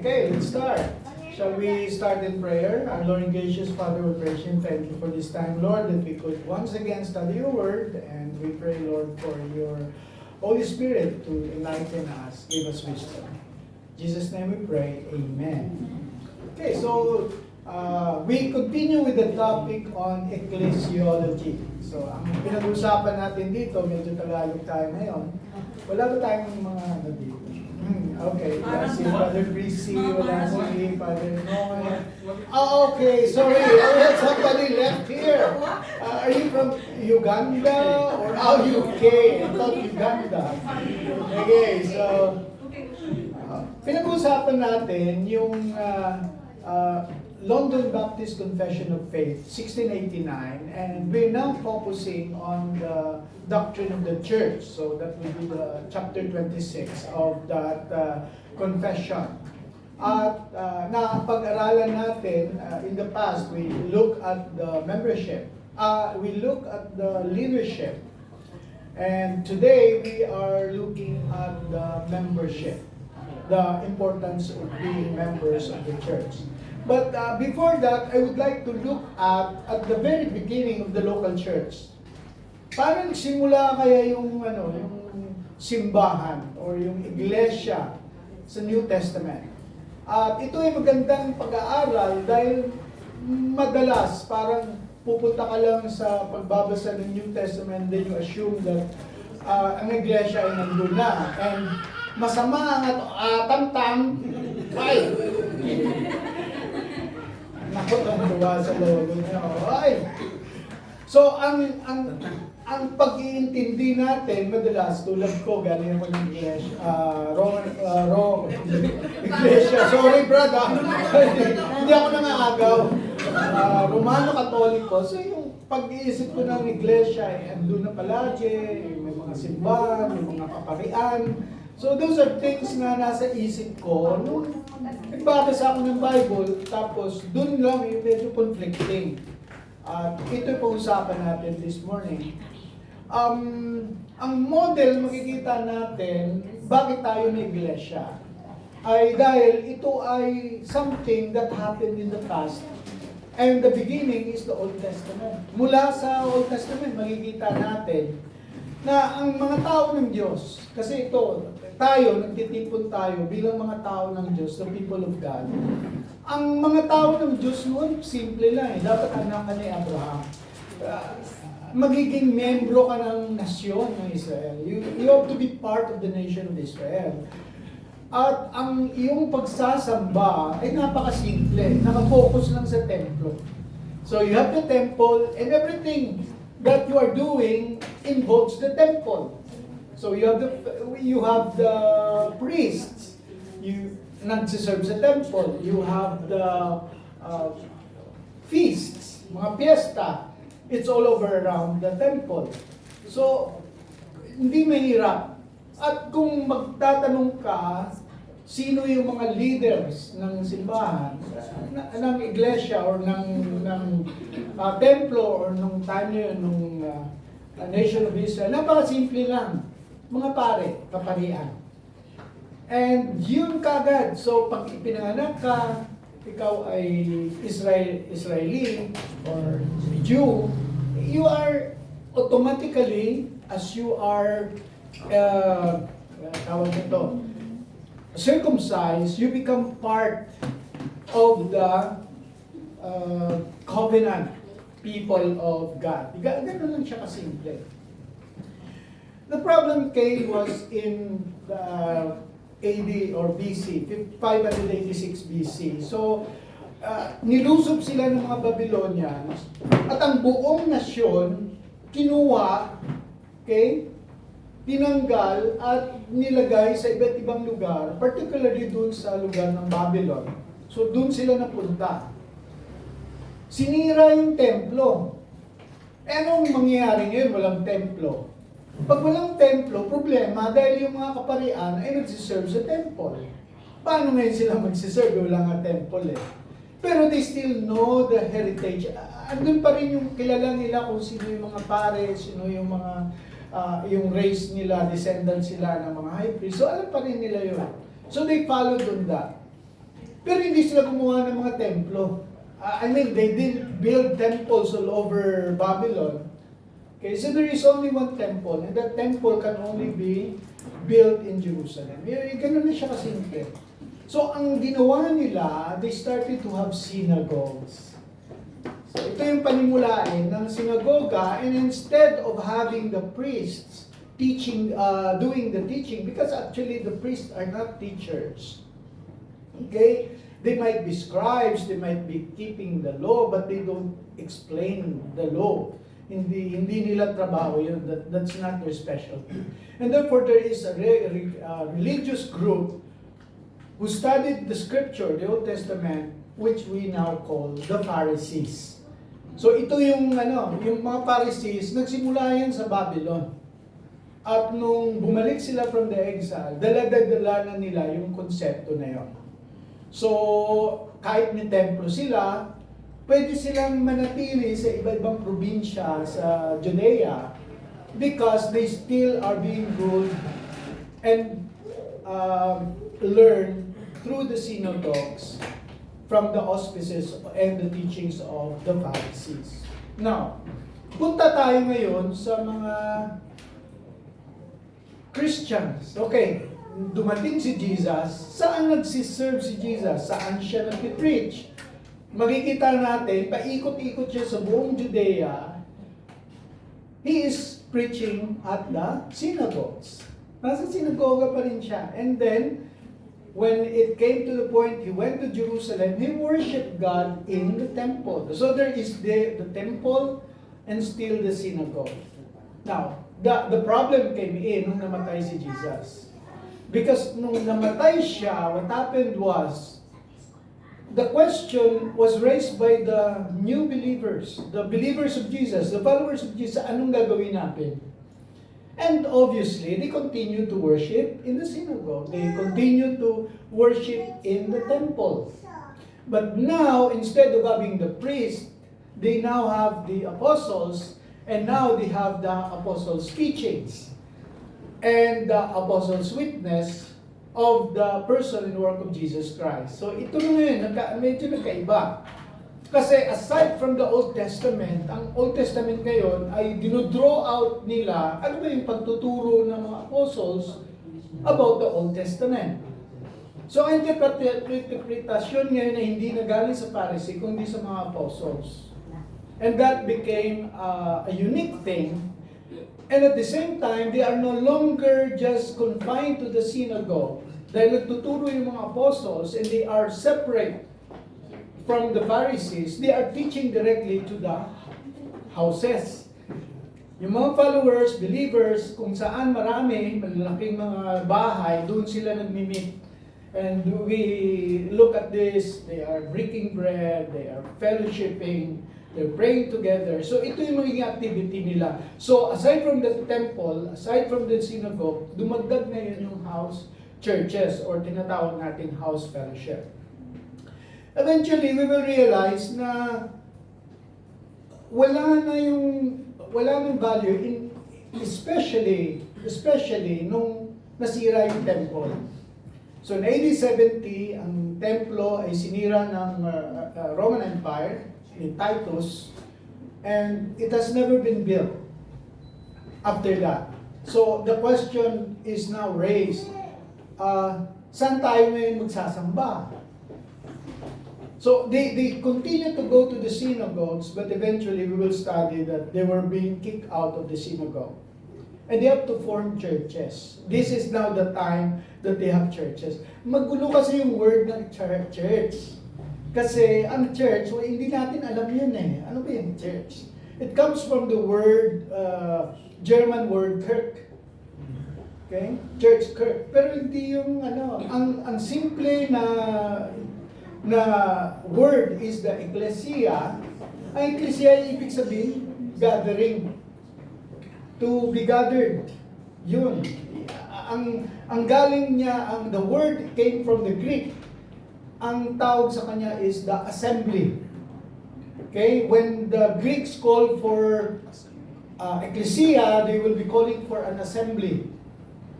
Okay, let's start. Shall we start in prayer? Our Lord and gracious Father, we praise you and thank you for this time, Lord, that we could once again study your word, and we pray, Lord, for your Holy Spirit to enlighten us, give us wisdom. In Jesus' name we pray, amen. Okay, so we continue with the topic on ecclesiology. So, ang pinag-usapan natin dito, medyo Tagalog tayo ngayon. Wala ba tayong mga ano dito? Okay, si Father Chrissy, wala si Father Noel. Oh, okay, sorry. I had somebody left here. Are you from Uganda or UK? I thought Uganda. Okay, so pinag-usapan natin yung London Baptist Confession of Faith, 1689, and we're now focusing on the doctrine of the church. So that will be the chapter 26 of that confession. At napag-aralan natin, in the past, we look at the membership, we look at the leadership, and today we are looking at the membership, the importance of being members of the church. But before that, I would like to look at the very beginning of the local church. Paano nagsimula kaya yung simbahan or yung iglesia sa New Testament? At ito ay magandang pag-aaral dahil madalas parang pupunta ka lang sa pagbabasa ng New Testament, then you assume that ang iglesia ay nandun na. And masama ang tamtam, ay! Nakakatuwa sa logo niya. Ay! So, ang pag-iintindi natin, madalas, tulad ko, galing ako ng iglesia, iglesia, sorry brother, hindi ako nangaagaw, Romano-Katoliko, so yung pag-iisip ko ng iglesia, andun na palagi, may mga simbahan, may mga kaparian, so those are things na nasa isip ko, nung nagbabasa ako ng Bible, tapos dun lang yung medyo conflicting. At ito yung pag-usapan natin this morning. Ang model makikita natin, bakit tayo na iglesia, ay dahil ito ay something that happened in the past. And the beginning is the Old Testament. Mula sa Old Testament, makikita natin na ang mga tao ng Diyos, kasi ito, tayo, nagtitipon tayo bilang mga tao ng Diyos, the people of God. Ang mga tao ng Diyos noon, simple lang dapat anak ka ni Abraham. Magiging membro ka ng nasyon ng Israel. You have to be part of the nation of Israel. At ang iyong pagsasamba ay napakasimple, nakafocus lang sa templo. So you have the temple and everything that you are doing involves the temple. So you have the priests, you nagsiserve sa temple, you have the feasts, mga piyesta, it's all over around the temple. So, hindi mahirap. At kung magtatanong ka, sino yung mga leaders ng simbahan, ng iglesia or ng templo or nung time na yun, nung nation of Israel, napakasimple lang. Mga pare, kaparian. And yun kagad. So, pag ipinanganak ka, ikaw ay Israeli or Jew, you are automatically, as you are, tawag nito, circumcised, you become part of the covenant people of God. Ganun lang siya kasimple. The problem came was in the AD or BC, 586 BC. So, nilusob sila ng mga Babylonians at ang buong nasyon kinuha, okay, tinanggal at nilagay sa iba't ibang lugar, particularly dun sa lugar ng Babylon. So, dun sila napunta. Sinira yung templo. Anong mangyayari ngayon? Walang templo. Pag walang templo, problema dahil yung mga kaparian ay nagsiserve sa temple. Paano ngayon sila magsiserve? Wala nga temple eh. Pero they still know the heritage. Andun pa rin yung kilala nila kung sino yung mga pare, sino yung mga yung race nila, descendants sila ng mga high priest. So alam pa rin nila yun. So they followed on that. Pero hindi sila gumawa ng mga templo. I mean, they didn't build temples all over Babylon. Okay, so there is only one temple, and that temple can only be built in Jerusalem. Ganun na siya kasimple. So, ang ginawa nila, they started to have synagogues. So, ito yung panimulain ng sinagoga, and instead of having the priests teaching, doing the teaching, because actually the priests are not teachers. Okay? They might be scribes, they might be keeping the law, but they don't explain the law. Hindi nila trabaho yun. That's not their specialty. And therefore, there is a religious group who studied the scripture, the Old Testament, which we now call the Pharisees. So ito yung mga Pharisees, nagsimula yan sa Babylon. At nung bumalik sila from the exile, dala-dala na nila yung konsepto na yon. So, kahit may templo sila, pwede silang manatili sa iba-ibang probinsya sa Judea because they still are being ruled and learn through the synagogues from the auspices and the teachings of the Pharisees. Now, punta tayo ngayon sa mga Christians. Okay, dumating si Jesus, saan nagsiserve si Jesus? Saan siya nag-preach? Makikita natin, paikot-ikot siya sa buong Judea. He is preaching at the synagogues. Nasa sinagoga pa rin siya. And then, when it came to the point, he went to Jerusalem, he worshiped God in the temple. So there is the temple and still the synagogue. Now, the problem came in nung namatay si Jesus. Because nung namatay siya, what happened was, the question was raised by the new believers, the believers of Jesus, the followers of Jesus, anong gagawin natin? And obviously, they continue to worship in the synagogue. They continue to worship in the temple. But now, instead of having the priest, they now have the apostles, and now they have the apostles' teachings and the apostles' witness of the person and work of Jesus Christ. So ito na ngayon, medyo nagkaiba. Kasi aside from the Old Testament, ang Old Testament ngayon ay dinodraw out nila ano ba yung pagtuturo ng mga apostles about the Old Testament. So ang interpretasyon ngayon ay hindi na galing sa Pharisee, kundi sa mga apostles. And that became a unique thing. And at the same time, they are no longer just confined to the synagogue. Dahil nagtuturo yung mga apostles and they are separate from the Pharisees, they are teaching directly to the houses. Yung mga followers, believers, kung saan marami, malalaking mga bahay, doon sila nagmi-meet. And we look at this, they are breaking bread, they are fellowshipping, they're praying together. So ito yung magiging activity nila. So aside from the temple, aside from the synagogue, dumagdag ngayon yung house churches or tinatawag nating house fellowship. Eventually, we will realize na wala nang value in especially nung nasira yung temple. So in AD 70, ang templo ay sinira ng Roman Empire ni Titus, and it has never been built after that. So the question is now raised, saan tayo ngayon magsasamba? So they continue to go to the synagogues, but eventually we will study that they were being kicked out of the synagogue. And they have to form churches. This is now the time that they have churches. Magulo kasi yung word ng church. Kasi ang church, well, hindi natin alam yun eh. Ano ba yung church? It comes from the word, German word Kirk. Okay? Church, Kirk. Pero hindi yung ang simple na word is the ecclesia. Ang ecclesia ay ibig sabihin, gathering. To be gathered. Yun. Ang galing niya, the word came from the Greek. Ang tawag sa kanya is the assembly. Okay? When the Greeks call for ecclesia, they will be calling for an assembly.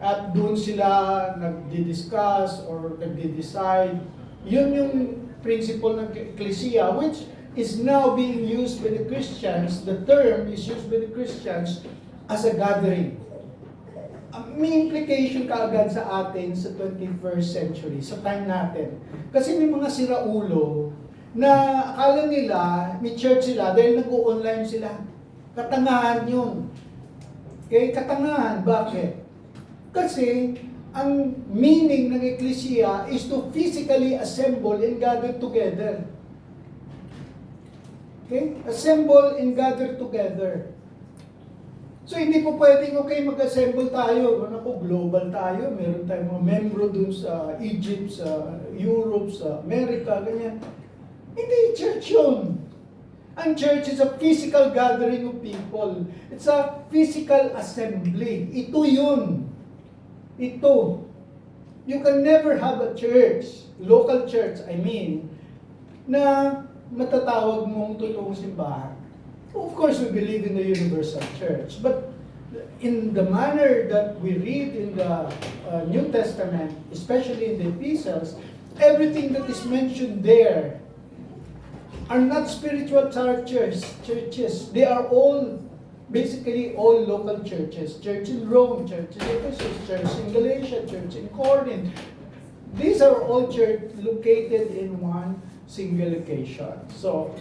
At doon sila nagdi-discuss or nagdi-decide Yun yung principle ng ecclesia, which is now being used by the Christians. The term is used by the Christians as a gathering. May implication kaagad sa atin sa 21st century, sa time natin. Kasi may mga siraulo na akala nila, may church sila dahil nag-o-online sila. Katangahan yun. Okay, katangahan. Bakit? Kasi ang meaning ng ecclesia is to physically assemble and gather together. Okay? Assemble and gather together. So hindi po pwedeng, okay, mag-assemble tayo. Ano po, global tayo. Meron tayong mga membro dun sa Egypt, sa Europe, sa America, ganyan. Hindi church yun. Ang church is a physical gathering of people. It's a physical assembly. Ito yun. Ito. You can never have a church, local church, I mean, na matatawag mong totoong simbahan. Of course, we believe in the universal church, but in the manner that we read in the New Testament, especially in the epistles, everything that is mentioned there are not spiritual churches. They are all, basically all local churches. Church in Rome, church in Ephesus, church in Galatia, church in Corinth. These are all church located in one single location. So,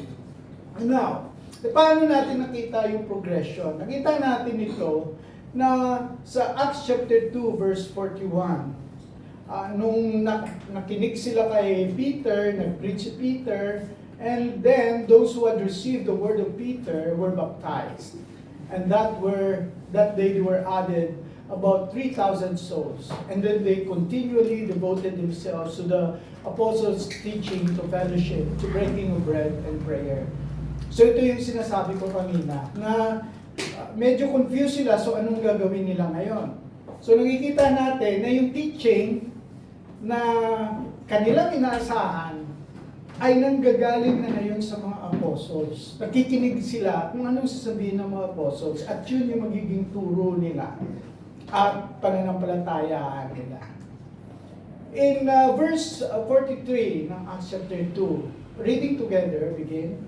now, paano natin nakita yung progression? Nakita natin ito na sa Acts chapter 2 verse 41. Nung nakinig sila kay Peter, nag-preach si Peter, and then those who had received the word of Peter were baptized. And that day they were added about 3,000 souls. And then they continually devoted themselves to the apostles' teaching, to fellowship, to breaking of bread and prayer. So ito yung sinasabi ko kanina, na medyo confused sila, so anong gagawin nila ngayon? So nakikita natin na yung teaching na kanilang inaasahan ay nanggagaling na ngayon sa mga apostles. Nakikinig sila kung anong sasabihin ng mga apostles at yun yung magiging turo nila at pananampalatayaan nila. In verse 43 ng Acts chapter 2, reading together, begin.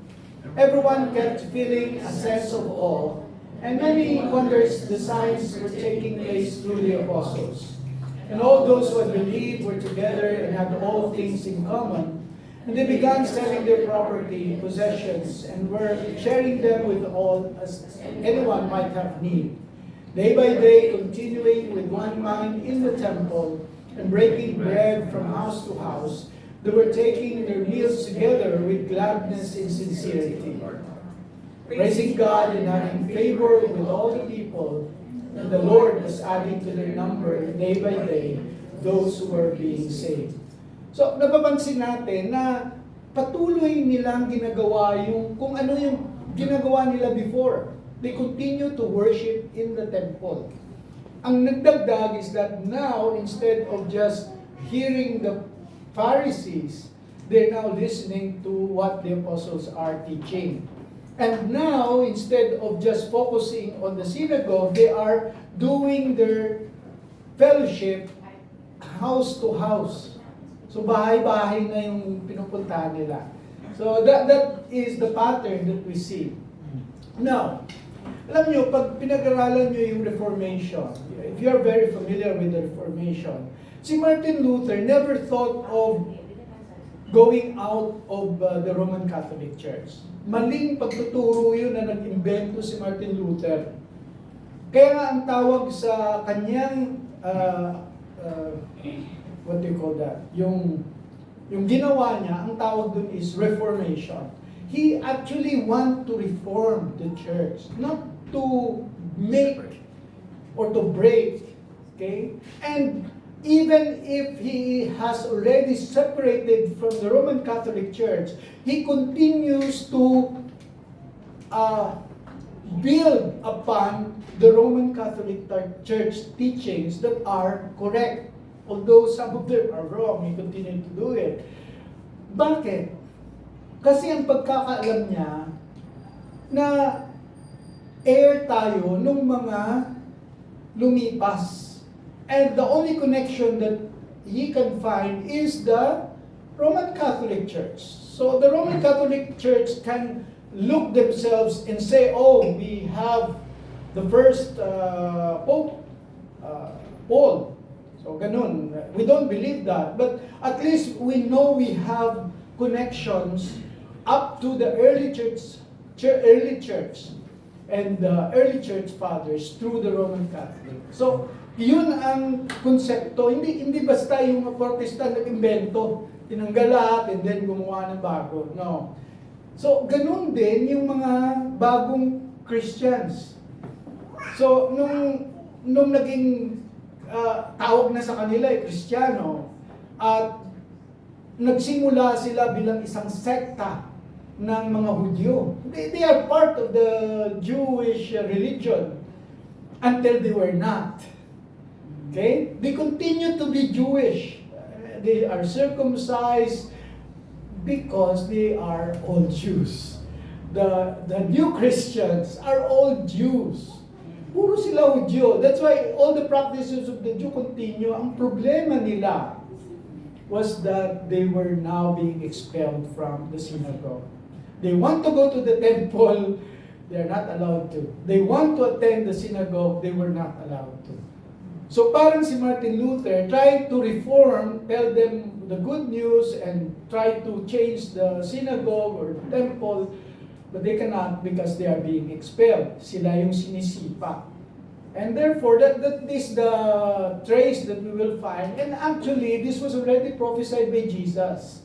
Everyone kept feeling a sense of awe, and many wonders, the signs were taking place through the apostles. And all those who had believed were together and had all things in common. And they began selling their property, possessions, and were sharing them with all as anyone might have need. Day by day, continuing with one mind in the temple, and breaking bread from house to house, they were taking their meals together with gladness and sincerity, praising God and having favor with all the people. And the Lord was adding to their number day by day those who were being saved. So, napapansin natin na patuloy nilang ginagawa yung kung ano yung ginagawa nila before. They continue to worship in the temple. Ang nagdagdag is that now, instead of just hearing the Pharisees, they're now listening to what the apostles are teaching. And now, instead of just focusing on the synagogue, they are doing their fellowship house to house. So bahay-bahay na yung pinupuntahan nila. So that is the pattern that we see. Now, alam nyo, pag pinag-aralan nyo yung Reformation, if you're very familiar with the Reformation, si Martin Luther never thought of going out of the Roman Catholic Church. Maling pagtuturo yun na nag-invento si Martin Luther. Kaya nga ang tawag sa kanyang, what do you call that? Yung ginawa niya, ang tawag dun is Reformation. He actually want to reform the church, not to make or to break. Okay? And even if he has already separated from the Roman Catholic Church, he continues to build upon the Roman Catholic Church teachings that are correct. Although some of them are wrong, he continues to do it. Bakit? Kasi ang pagkakaalam niya na heir tayo nung mga lumipas. And the only connection that he can find is the Roman Catholic Church. So the Roman Catholic Church can look themselves and say, oh, we have the first Pope, Paul. So ganun. We don't believe that. But at least we know we have connections up to the early church and the early church fathers through the Roman Catholic. So, yun ang konsepto. Hindi basta yung mga Protestant nag-imbento, tinanggal lahat and then gumawa ng bago. No. So, ganun din yung mga bagong Christians. So, nung naging tawag na sa kanila Kristiyano, at nagsimula sila bilang isang sekta ng mga Hudyo. They are part of the Jewish religion until they were not. Okay? They continue to be Jewish. They are circumcised because they are all Jews. The new Christians are all Jews. Puro sila Hudyo. That's why all the practices of the Jew continue. Ang problema nila was that they were now being expelled from the synagogue. They want to go to the temple, they are not allowed to. They want to attend the synagogue, they were not allowed to. So parang si Martin Luther tried to reform, tell them the good news and try to change the synagogue or temple, but they cannot because they are being expelled. Sila yung sinisipa. And therefore, that is the trace that we will find. And actually, this was already prophesied by Jesus.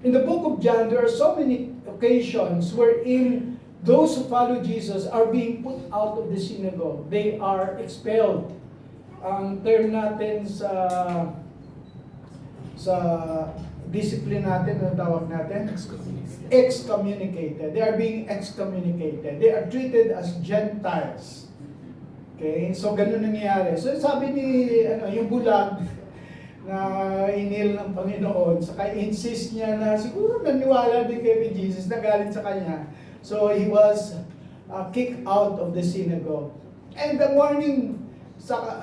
In the book of John, there are so many occasions wherein those who follow Jesus are being put out of the synagogue. They are expelled. Ang term natin sa discipline natin, ano tawag natin? Excommunicated. They are being excommunicated. They are treated as Gentiles. Okay? So, ganun nangyayari. So, sabi ni, yung bulag, na inil ng Panginoon, saka insist niya na siguro naniwala din kay Jesus na galing sa kanya. So he was kicked out of the synagogue. And the warning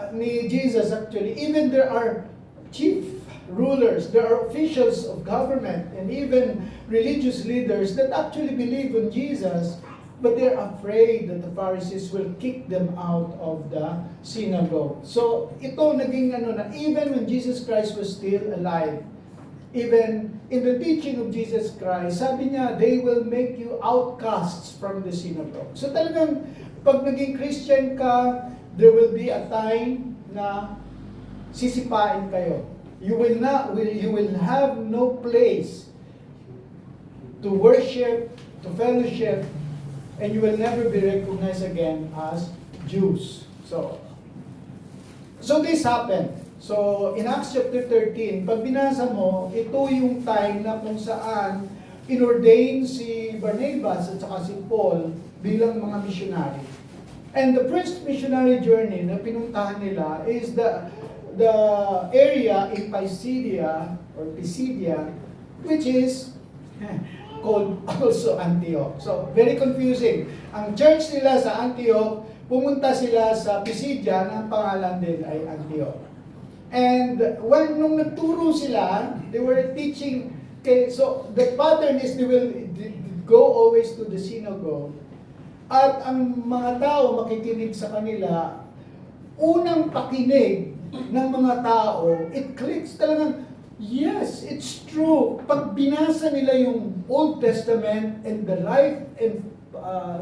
ni Jesus actually, even there are chief rulers, there are officials of government, and even religious leaders that actually believe in Jesus, but they're afraid that the Pharisees will kick them out of the synagogue. So, ito naging na, even when Jesus Christ was still alive, even in the teaching of Jesus Christ, sabi niya, they will make you outcasts from the synagogue. So talagang, pag naging Christian ka, there will be a time na sisipain kayo. You will have no place to worship, to fellowship, and you will never be recognized again as Jews. So this happened. So, in Acts chapter 13, pag binasa mo, ito yung time na kung saan inordain si Barnabas at saka si Paul bilang mga missionary. And the first missionary journey na pinuntahan nila is the area in Pisidia, which is called also Antioch. So, very confusing. Ang church nila sa Antioch, pumunta sila sa Pisidia, ng pangalan din ay Antioch. And nung nagturo sila, they were teaching, okay, so the pattern is they will go always to the synagogue. At ang mga tao makikinig sa kanila, unang pakinig ng mga tao, it clicks talagang, yes, it's true. Pag binasa nila yung Old Testament and the life and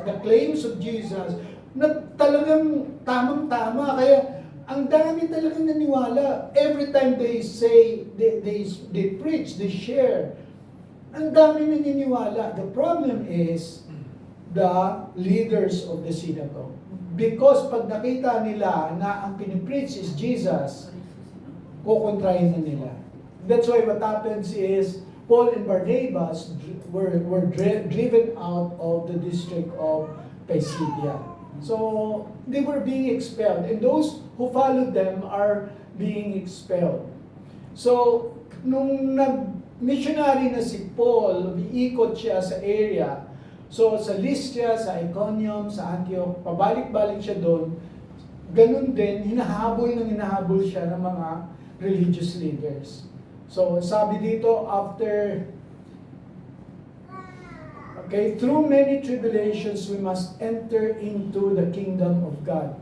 the claims of Jesus, na talagang tamang-tama. Kaya ang dami talagang naniwala. Every time they say, they preach, they share, ang dami naniniwala. The problem is the leaders of the synagogue. Because pag nakita nila na ang pinipreach is Jesus, kukontrahin na nila. That's why what happens is Paul and Barnabas were driven out of the district of Pisidia. So they were being expelled, and those who followed them are being expelled. So nung nag-missionary na si Paul, umiikot siya sa area. So sa Lystra, sa Iconium, sa Antioch, pabalik-balik siya doon. Ganun din, hinahabol siya ng mga religious leaders. So, sabi dito, through many tribulations, we must enter into the kingdom of God.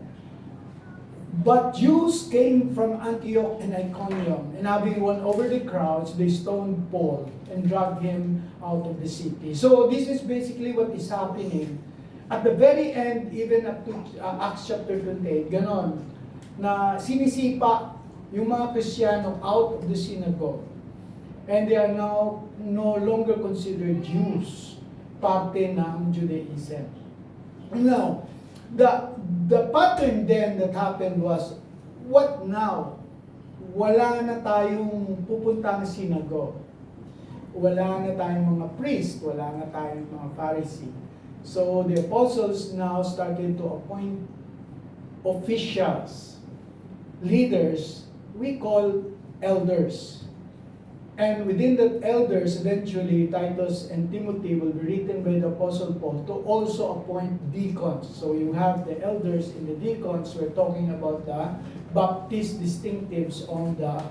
But Jews came from Antioch and Iconium, and having won over the crowds, they stoned Paul and dragged him out of the city. So this is basically what is happening. At the very end, even up to Acts chapter 28, ganon, na sinisipa yung mga Kristiyano out of the synagogue. And they are now no longer considered Jews, parte ng Judaism. Now, the pattern then that happened was, what now? Wala na tayong pupuntang synagogue. Wala na tayong mga priest, wala na tayong mga Pharisee. So the apostles now started to appoint officials, leaders, we call elders. And within the elders, eventually, Titus and Timothy will be written by the Apostle Paul to also appoint deacons. So you have the elders and the deacons. We're talking about the Baptist distinctives on the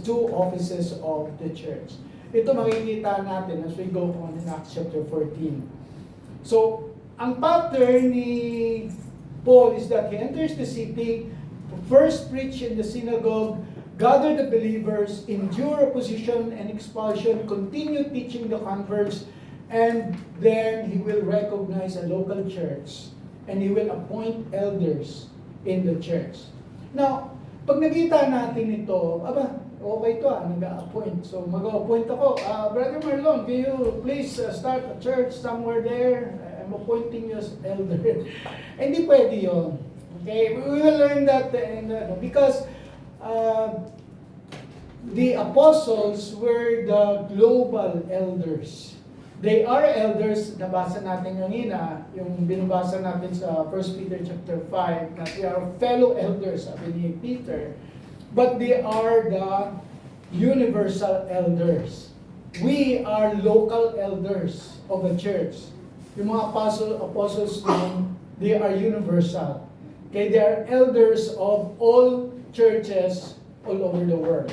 two offices of the church. Ito makikita natin as we go on in Acts chapter 14. So, ang pattern ni Paul is that he enters the city, first preach in the synagogue, gather the believers, endure opposition and expulsion, continue teaching the converts, and then he will recognize a local church and he will appoint elders in the church. Now, pag nakita natin ito, okay to nag-a-appoint. So mag-a-appoint ako, Brother Marlon, can you please start a church somewhere there? I'm appointing you as elder. Hindi pwede yun. Okay, we will learn that because the apostles were the global elders. They are elders, nabasa natin kanina, yung binabasa natin sa 1 Peter chapter 5, na they are fellow elders, sabi ni Peter. But they are the universal elders. We are local elders of the church. Yung mga apostles naman, they are universal. Okay, they are elders of all churches all over the world.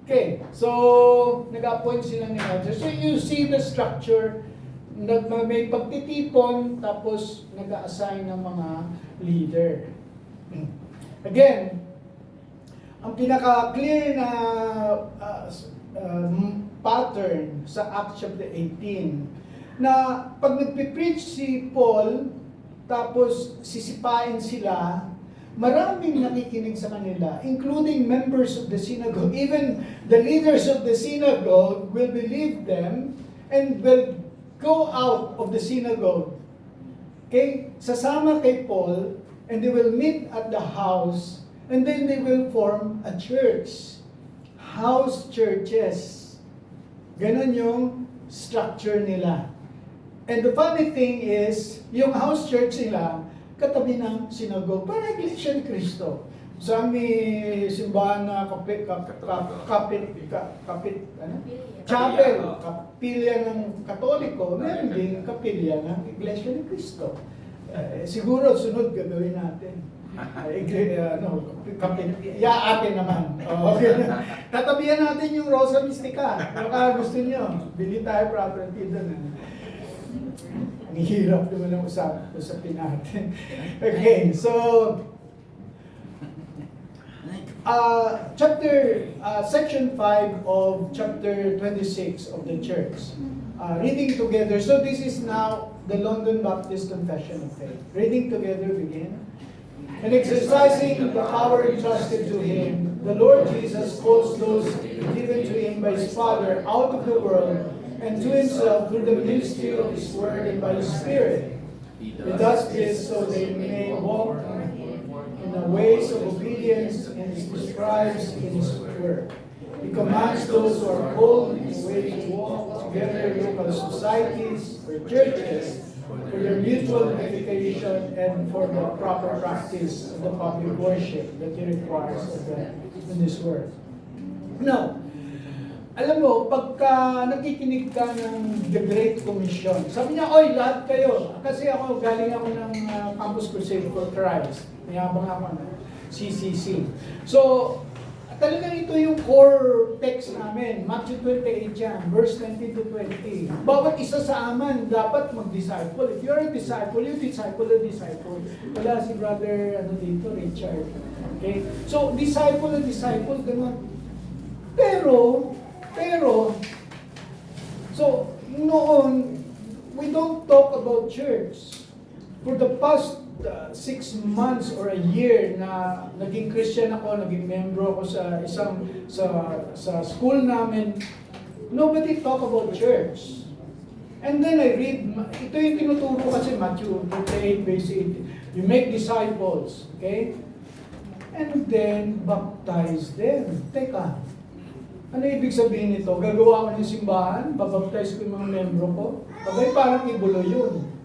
Okay, so nag-appoint sila ni elders. So you see the structure, may pagtitipon, tapos nag-assign ng mga leader. Again, ang pinaka-clear na pattern sa Acts chapter 18, na pag nagpipreach si Paul, tapos sisipain sila, maraming nakikinig sa kanila, including members of the synagogue. Even the leaders of the synagogue will believe them and will go out of the synagogue. Okay? Sasama kay Paul, and they will meet at the house, and then they will form a church. House churches. Ganon yung structure nila. And the funny thing is, yung house church nila, katabi ng synagogue, para Iglesia ni Cristo. Sa may simbahan na chapel, kapilya ng Katoliko, meron din kapilya ng Iglesia ni Cristo. Siguro, sunod gagawin natin. Atin naman. Okay. Tatabihan natin yung Rosa Mystica. Baka gusto nyo, bili tayo property doon. Ang hirap naman ang usapin natin. Okay, so section 5 of chapter 26 of the church. Reading together. So this is now the London Baptist Confession of Faith. Reading together begin. And exercising the power entrusted to him, the Lord Jesus calls those given to him by his Father out of the world and to himself through the ministry of his word and by his Spirit. He does this so they may walk in the ways of obedience and he prescribes in his word. He commands those who are called in the way to walk together in local societies or churches for their mutual edification and for the proper practice of the public worship that he requires of them in this word. Now, alam mo, pagka nakikinig ka ng The Great Commission, sabi niya, oy, lahat kayo. Kasi galing ako ng Campus Crusade for Christ. Mayabang ako na CCC. So, talagang ito yung core text namin. Matthew 28 yan, verse 19 to 20. Bawat isa sa amin dapat mag-disciple. If you're a disciple, you disciple a disciple. Wala si brother dito, Richard. Okay? So, disciple a disciple, ganun. Pero, so, noon, we don't talk about church. For the past 6 months or a year na naging Christian ako, naging membro ako sa school namin, nobody talk about church. And then I read, ito yung tinuturo kasi Matthew 28, verse 8, you make disciples, okay? And then, baptize them. Teka, ano ibig sabihin nito? Gagawa ko ng simbahan, babaptize ko yung mga membro ko? Bagay parang ibulo yun.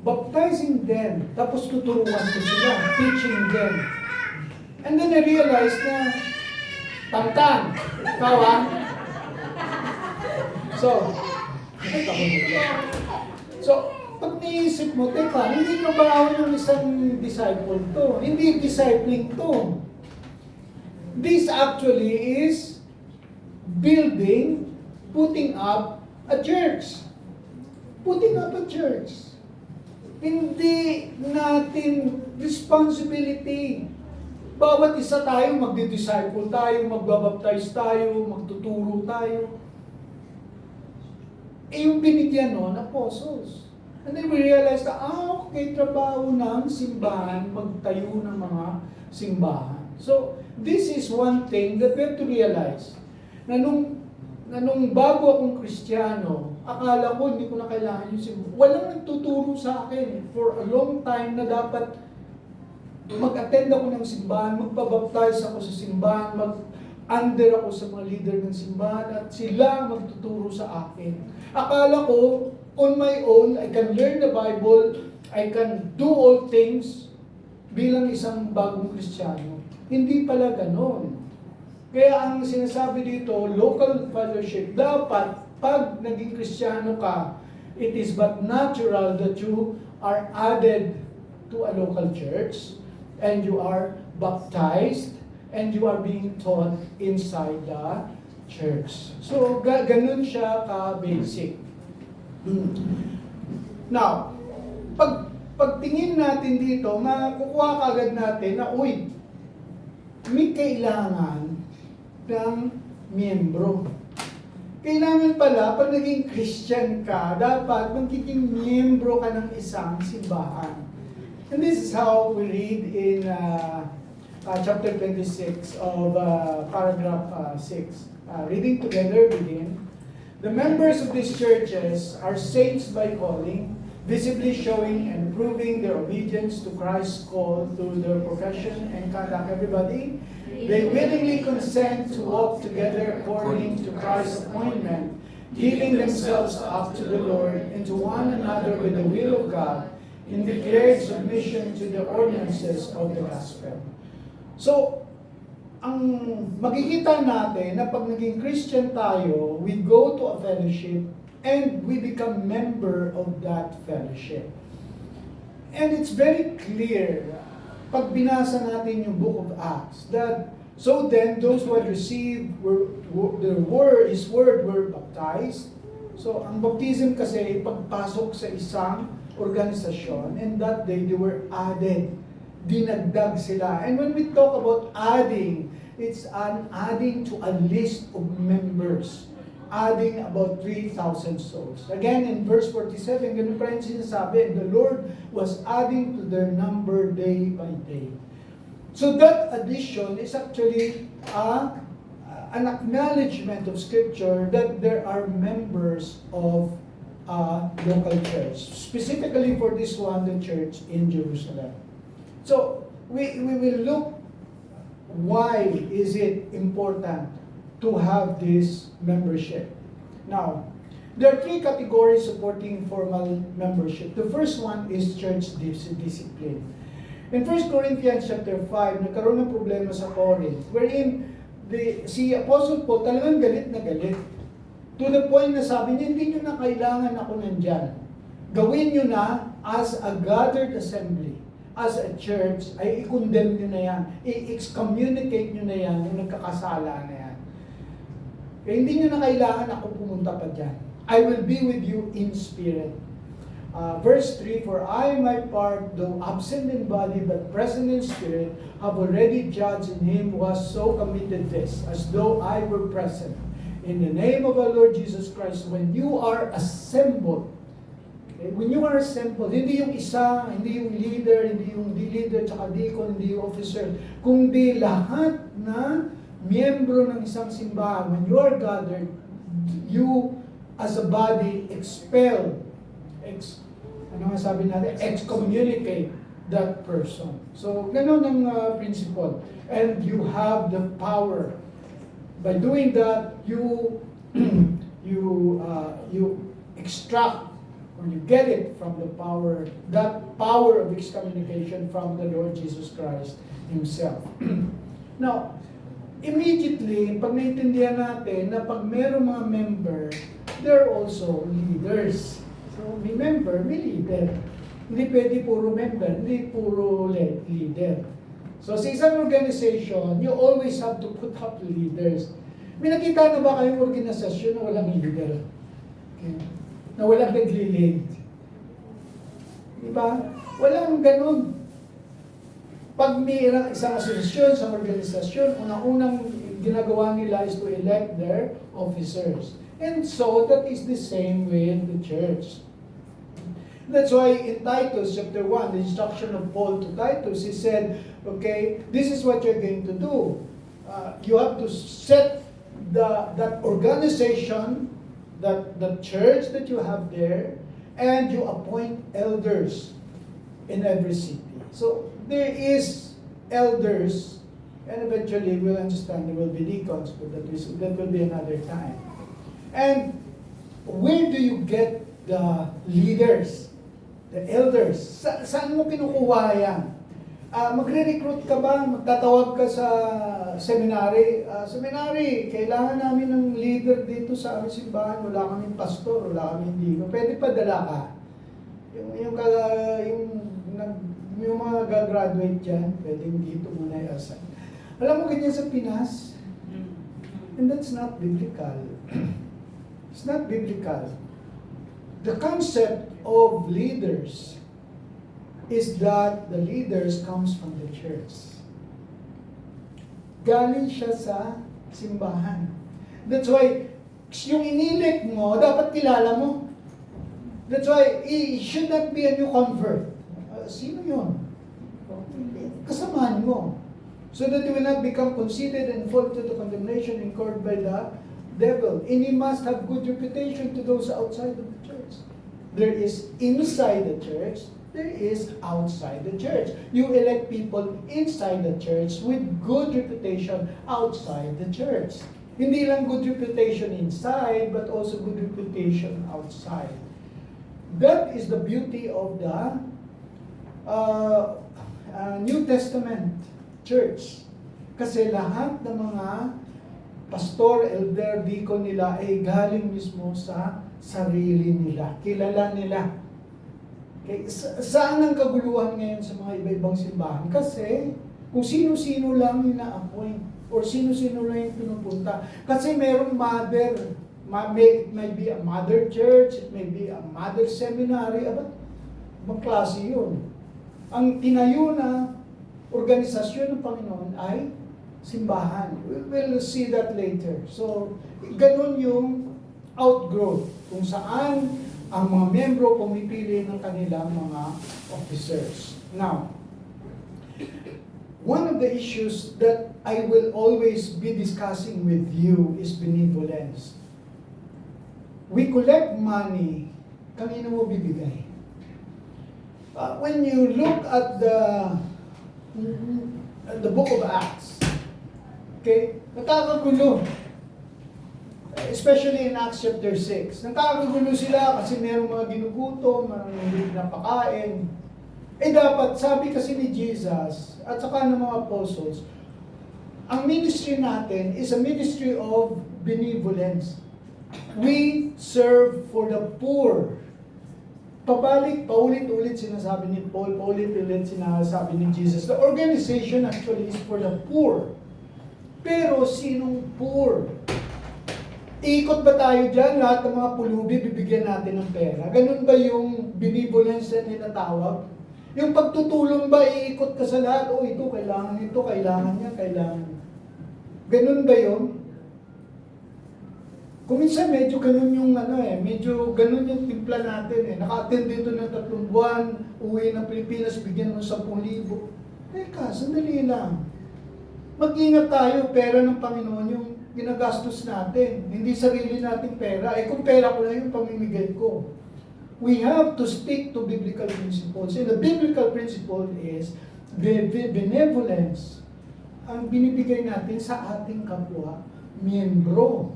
Baptizing them, tapos tuturuan ko sila, teaching them. And then I realized na, tantang, ikaw ha? So, pag niisip mo, teka, hindi ka ba ako yung isang disciple to? Hindi discipling to. This actually is building, putting up a church. Putting up a church. Hindi natin responsibility. Bawat isa tayo, magdi-disciple tayo, magbabaptize tayo, magtuturo tayo. Yung binigyan nun, apostles. And then we realized na, okay, trabaho ng simbahan, magtayo ng mga simbahan. So, this is one thing that we have to realize. Na nung bago akong Kristiyano, akala ko hindi ko na kailangan yung simbahan. Walang nagtuturo sa akin for a long time na dapat mag-attend ako ng simbahan, magpabaptize ako sa simbahan, mag-under ako sa mga leader ng simbahan at sila magtuturo sa akin. Akala ko, on my own, I can learn the Bible, I can do all things bilang isang bagong Kristiyano. Hindi pala ganon. Kaya ang sinasabi dito, local fellowship, dapat pag naging Kristiyano ka, it is but natural that you are added to a local church and you are baptized and you are being taught inside the church. So, ganun siya ka-basic. Now, pagtingin natin dito, makukuha kagad natin na, may kailangan ng miyembro. Kailangan pala, pag naging Christian ka, dapat magiging miyembro ka ng isang simbahan. And this is how we read in chapter 26 of paragraph 6. Reading together, begin. The members of these churches are saints by calling, visibly showing and proving their obedience to Christ's call through their profession and conduct. Everybody, they willingly consent to walk together according to Christ's appointment, giving themselves up to the Lord and to one another with the will of God, in declared submission to the ordinances of the gospel. So, ang makikita natin na pag naging Christian tayo, we go to a fellowship and we become member of that fellowship. And it's very clear, pag binasa natin yung book of Acts, that so then those who had received His word were baptized. So ang baptism kasi pagpasok sa isang organisasyon, and that day they were added, dinagdag sila. And when we talk about adding, it's an adding to a list of members. Adding about 3,000 souls. Again, in verse 47, ganun pa rin sinasabi, and the Lord was adding to their number day by day. So that addition is actually an acknowledgement of Scripture that there are members of a local church. Specifically for this one, the church in Jerusalem. So, we will look why is it important to have this membership. Now, there are 3 categories supporting formal membership. The first one is church discipline. In 1 Corinthians chapter 5, nagkaroon ng problema sa Corinth, wherein si Apostle Paul talagang galit na galit. To the point na sabi niya, hindi nyo na kailangan ako nandyan. Gawin nyo na as a gathered assembly. as a church, ay i-condemn nyo na yan. I-excommunicate nyo na yan yung nagkakasala na yan. Kaya hindi nyo na kailangan ako pumunta pa dyan. I will be with you in spirit. Verse 3, for I, my part, though absent in body, but present in spirit, have already judged in him who has so committed this, as though I were present. In the name of our Lord Jesus Christ, when you are assembled, okay, when you are assembled, hindi yung isa, hindi yung leader, hindi yung leader, tsaka deacon, hindi yung officer, kundi lahat na miyembro ng isang simbahan, when you are gathered, you as a body expel, ano nga sabi natin? Excommunicate that person. So, ganun ang principle. And you have the power. By doing that, you extract or you get it from the power, that power of excommunication from the Lord Jesus Christ Himself. Now, immediately, pag naintindihan natin na pag mayroong mga member, they're also leaders. So, may member, may leader. Hindi pwede puro member, hindi puro leader. So, sa isang organization, you always have to put up leaders. May nakita na ba kayong organisasyon na walang leader? Okay. Na walang nagli-lead? Diba? Walang ganun. Pag may isang asosasyon, isang organisasyon, unang ginagawa nila is to elect their officers. And so, that is the same with the church. That's why in Titus chapter 1, the instruction of Paul to Titus, he said, okay, this is what you're going to do. You have to set that organization, that church that you have there, and you appoint elders in every city. So, there is elders, and eventually we'll understand there will be deacons, but that will be another time. And where do you get the leaders, the elders? Saan mo kinukuha yan? Magre-recruit ka ba? Magtatawag ka sa seminary? Seminary, kailangan namin ng leader dito sa aming simbahan. Wala kaming pastor, wala kaming deacon. Pwede pa dala ka. Yung mga gagraduate dyan, pwedeng dito muna i-assign. Alam mo ganyan sa Pinas? And that's not biblical. It's not biblical. The concept of leaders is that the leaders comes from the church. Galing siya sa simbahan. That's why, yung inilik mo, dapat kilala mo. That's why, it should not be a new convert. Sino yun? Kasamahan mo. So that you will not become conceited and fall to the condemnation incurred by the devil. And he must have good reputation to those outside of the church. There is inside the church, there is outside the church. You elect people inside the church with good reputation outside the church. Hindi lang good reputation inside, but also good reputation outside. That is the beauty of the New Testament church. Kasi lahat ng mga pastor, elder, deacon nila ay galing mismo sa sarili nila. Kilala nila. Okay? Saan ang kaguluhan ngayon sa mga iba-ibang simbahan? Kasi kung sino-sino lang yung na-appoint or sino-sino lang yung pinupunta. Kasi merong mother. It may be a mother church, it may be a mother seminary. Ibang klase yun. Ang tinayo na organisasyon ng Panginoon ay simbahan. We'll see that later. So, ganun yung outgrowth kung saan ang mga membro pumipili ng kanilang mga officers. Now, one of the issues that I will always be discussing with you is benevolence. We collect money, kanino mo bibigay? When you look at the book of Acts, okay, nakakagulo. Especially in Acts chapter 6. Nakakagulo sila kasi mayroong mga ginugutom, mayroong hindi napakain. Dapat, sabi kasi ni Jesus, at saka ng mga apostles, ang ministry natin is a ministry of benevolence. We serve for the poor. paulit-ulit sinasabi ni Paul, paulit-ulit sinasabi ni Jesus. The organization actually is for the poor. Pero sinong poor? Ikot ba tayo dyan? Lahat ng mga pulubi, bibigyan natin ng pera. Ganun ba yung benevolence na tinatawag? Yung pagtutulong ba, iikot ka sa lahat? Oh, ito, kailangan niya, kailangan. Ganun ba yun? Kung minsan medyo ganun yung medyo ganun yung timpla natin eh. Naka-attend dito ng 3 buwan, uwi ng Pilipinas, bigyan ng 10,000. Teka, sandali lang. Mag-ingat tayo, pera ng Panginoon yung ginagastos natin. Hindi sarili nating pera. Eh kung pera ko na yung pamimigay ko. We have to stick to biblical principles. And the biblical principle is benevolence. Ang binibigay natin sa ating kapwa, miyembro.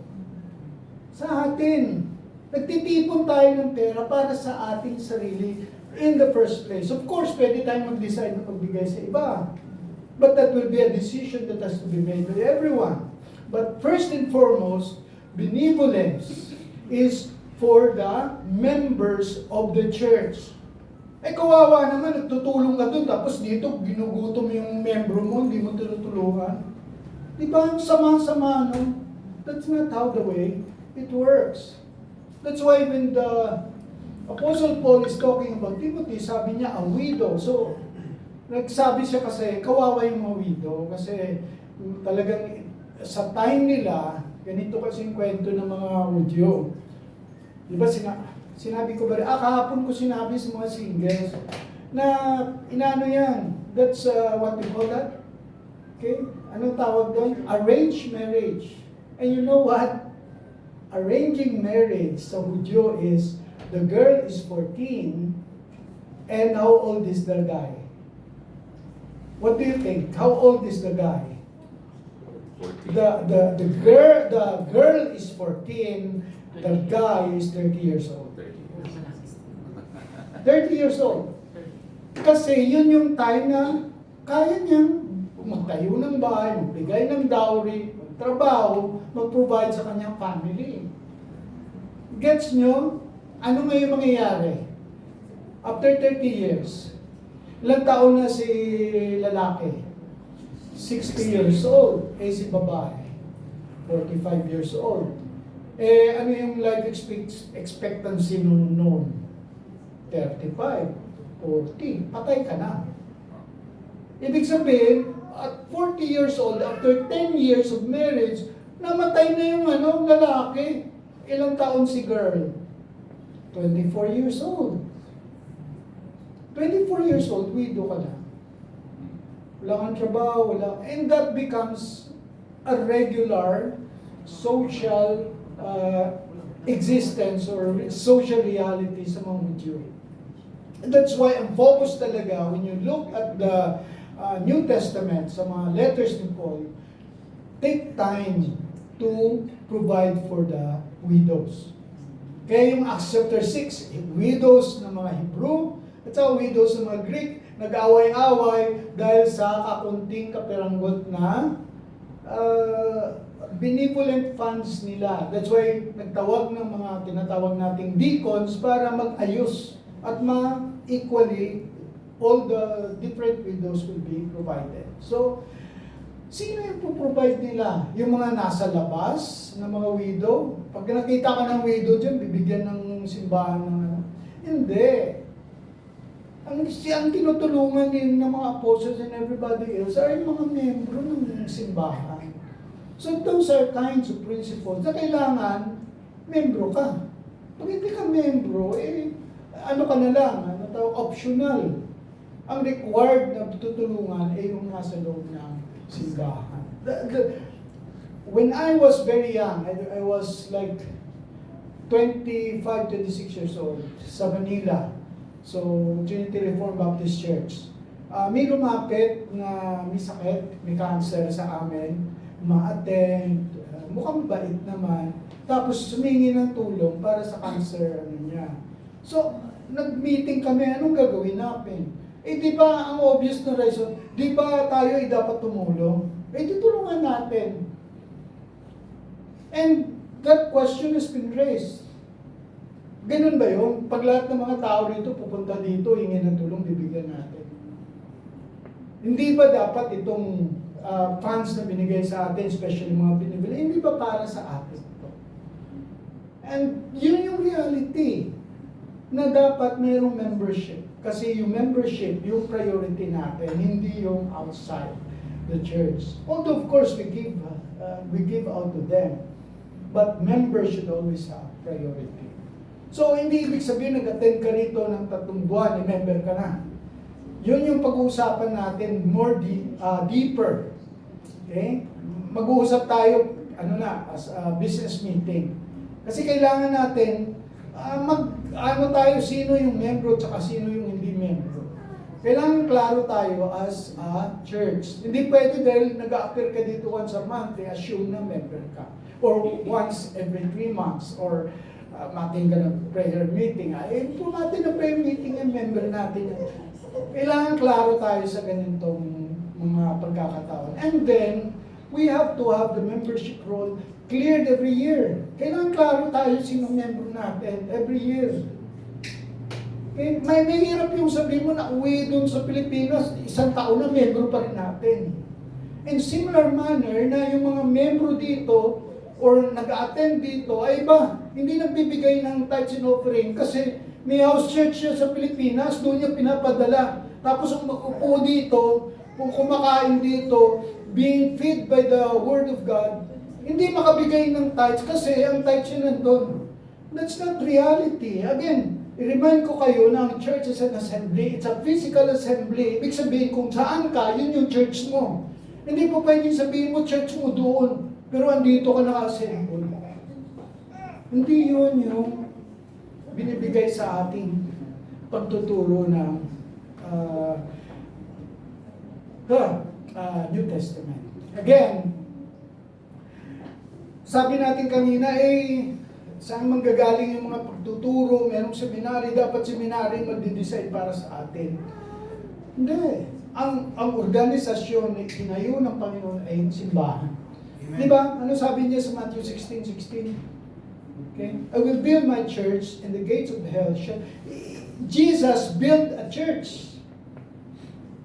Sa atin. Nagtitipon tayo ng pera para sa ating sarili in the first place. Of course, pwede tayong mag-decide na pagbigay sa iba. But that will be a decision that has to be made by everyone. But first and foremost, benevolence is for the members of the church. Eh kawawa naman, nagtutulong ka dun, tapos dito ginugutom yung membro mo, hindi mo tinutulungan. Di ba? Sama-sama, no? That's not how the way it works. That's why when the Apostle Paul is talking about Timothy, sabi niya, a widow. So, nagsabi siya kasi, kawawa yung mga widow, kasi talagang sa time nila, ganito kasi yung kwento ng mga Hudyo. Di ba sinabi ko ba rin, kahapon ko sinabi sa mga singles, na inano yan, that's what we call that? Okay? Anong tawag doon? Arranged marriage. And you know what? Arranging marriage sa Hudyo is, the girl is 14, and how old is the guy? What do you think? How old is the guy? 14. The girl is 14, the guy is 30 years old. 30 years old. Kasi yun yung time na kaya niyang magtayo ng bahay, magbigay ng dowry, magtrabaho, mag-provide sa kanyang family. Gets nyo? Ano ngayon mangyayari? After 30 years, ilang taon na si lalaki? 60 years old. Eh si babae, 45 years old. Eh ano yung life expectancy noon? 35, 40, patay ka na. Ibig sabihin, at 40 years old, after 10 years of marriage, namatay na yung lalaki. Ilang taon si girl? 24 years old. 24 years old, widow ka na. Wala kang trabaho, and that becomes a regular social existence or social reality sa mga Hudyo. And that's why ang focus talaga, when you look at the New Testament, sa mga letters ni Paul, take time to provide for the widows. Kaya yung Acts chapter 6, widows ng mga Hebrew, at saka widows ng mga Greek, nag-away-away dahil sa kakunting kapiranggot na benevolent funds nila. That's why nagtawag ng mga tinatawag nating deacons para mag-ayos at ma-equally all the different widows will be provided. So, sino yung provide nila? Yung mga nasa labas na mga widow? Pag nakita ka ng widow dyan, bibigyan ng simbahan ng Hindi. Ang tinutulungan din ng mga apostles and everybody else ay mga membro ng simbahan. So those are kinds of principles na kailangan membro ka. Pag hindi ka membro, ano ka na lang, optional. Ang required na tutulungan ay yung nasa loob ng simbahan. When I was very young, I was like 25, 26 years old sa Manila. So, Trinity Reformed Baptist Church. May lumapit na may sakit, may cancer sa amin, ma-attend, mukhang bait naman. Tapos sumingi ng tulong para sa cancer niya. So, nag-meeting kami, anong gagawin natin? Di ba ang obvious na reason, di ba tayo dapat tumulong? Tutulungan natin. And that question has been raised. Ganun ba yun? Pag lahat ng mga tao rito pupunta dito, hingin ng tulong, bibigyan natin. Hindi ba dapat itong funds na binigay sa atin, especially mga binibili, hindi ba para sa atin ito? And yun yung reality na dapat mayroong membership. Kasi yung membership, yung priority natin, hindi yung outside the church. Although of course we give out to them, but members should always have priority. So hindi ibig sabihin nag-attend ka rito ng 3 buwan, member ka na. Yun yung pag-uusapan natin more deeper. Okay? Mag-uusap tayo as a business meeting. Kasi kailangan natin tayo sino yung membro at sino yung hindi membro. Kailangan klaro tayo as a church. Hindi pwede dahil nag-a-appear ka dito once a month, assume na member ka. Or once every 3 months, or mating ka ng prayer meeting. Kung natin na prayer meeting yung member natin. Kailangan klaro tayo sa ganitong mga pagkakataon. And then, we have to have the membership roll cleared every year. Kailangan klaro tayo sino member natin every year. Okay? May hirap yung sabihin mo na uwi doon sa Pilipinas, 1 taon na membro pa rin natin. In similar manner na yung mga membro dito or nag-attend dito ay hindi nagbibigay ng tithes and offering kasi may house church siya sa Pilipinas, doon niya pinapadala. Tapos ang mag-upo dito, kung kumakain dito, being fed by the Word of God, hindi makabigay ng tithes kasi ang tithes yun nandun. That's not reality. Again, i-remind ko kayo na ang church is an assembly. It's a physical assembly. Ibig sabihin kung saan ka, yun yung church mo. Hindi po pwedeng sabihin mo church mo doon, pero andito ka naka-assemble. Hindi yun yung binibigay sa ating pagtuturo ng New Testament. Again, sabi natin kanina, saan manggagaling yung mga pagtuturo, merong seminary, dapat seminary magde-decide para sa atin. Hindi. Ang organisasyon na itinayo ng Panginoon ay simbahan. Di ba? Ano sabi niya sa Matthew 16:16? Okay? I will build my church and the gates of hell shall... Jesus built a church.